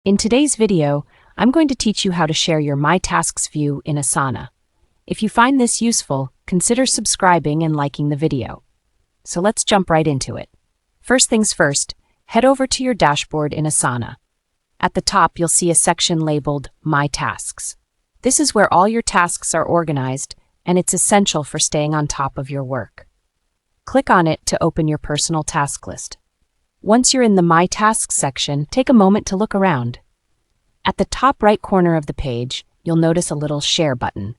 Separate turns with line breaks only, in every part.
In today's video, I'm going to teach you how to share your My Tasks view in Asana. If you find this useful, consider subscribing and liking the video. So let's jump right into it. First things first, head over to your dashboard in Asana. At the top, you'll see a section labeled My Tasks. This is where all your tasks are organized, and it's essential for staying on top of your work. Click on it to open your personal task list. Once you're in the My Tasks section, take a moment to look around. At the top right corner of the page, you'll notice a little Share button.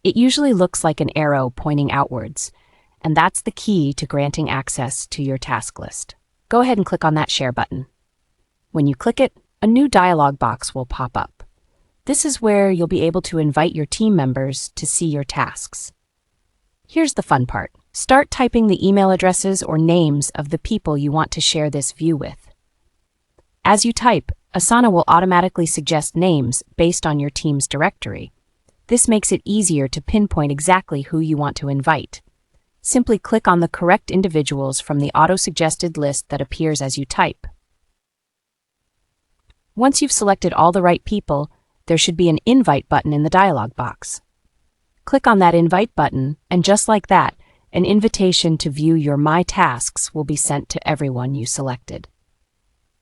It usually looks like an arrow pointing outwards, and that's the key to granting access to your task list. Go ahead and click on that Share button. When you click it, a new dialog box will pop up. This is where you'll be able to invite your team members to see your tasks. Here's the fun part. Start typing the email addresses or names of the people you want to share this view with. As you type, Asana will automatically suggest names based on your team's directory. This makes it easier to pinpoint exactly who you want to invite. Simply click on the correct individuals from the auto-suggested list that appears as you type. Once you've selected all the right people, there should be an Invite button in the dialog box. Click on that Invite button, and just like that, an invitation to view your My Tasks will be sent to everyone you selected.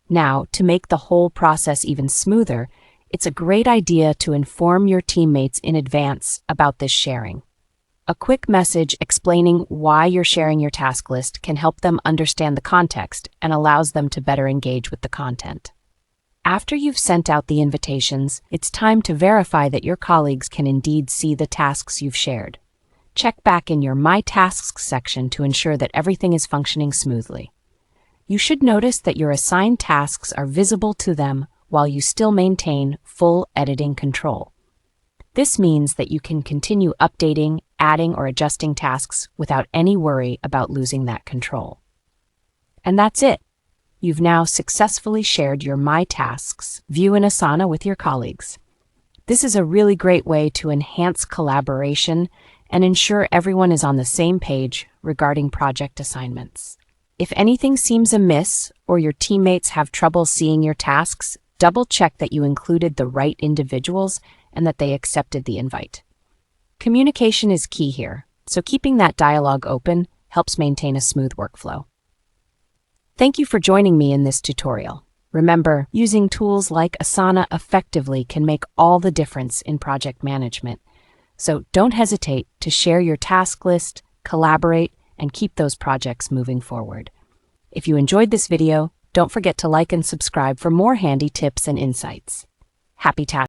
Now, to make the whole process even smoother, it's a great idea to inform your teammates in advance about this sharing. A quick message explaining why you're sharing your task list can help them understand the context and allows them to better engage with the content. After you've sent out the invitations, it's time to verify that your colleagues can indeed see the tasks you've shared. Check back in your My Tasks section to ensure that everything is functioning smoothly. You should notice that your assigned tasks are visible to them while you still maintain full editing control. This means that you can continue updating, adding, or adjusting tasks without any worry about losing that control. And that's it. You've now successfully shared your My Tasks view in Asana with your colleagues. This is a really great way to enhance collaboration and ensure everyone is on the same page regarding project assignments. If anything seems amiss or your teammates have trouble seeing your tasks, double-check that you included the right individuals and that they accepted the invite. Communication is key here, so keeping that dialogue open helps maintain a smooth workflow. Thank you for joining me in this tutorial. Remember, using tools like Asana effectively can make all the difference in project management. So don't hesitate to share your task list, collaborate, and keep those projects moving forward. If you enjoyed this video, don't forget to like and subscribe for more handy tips and insights. Happy tasking!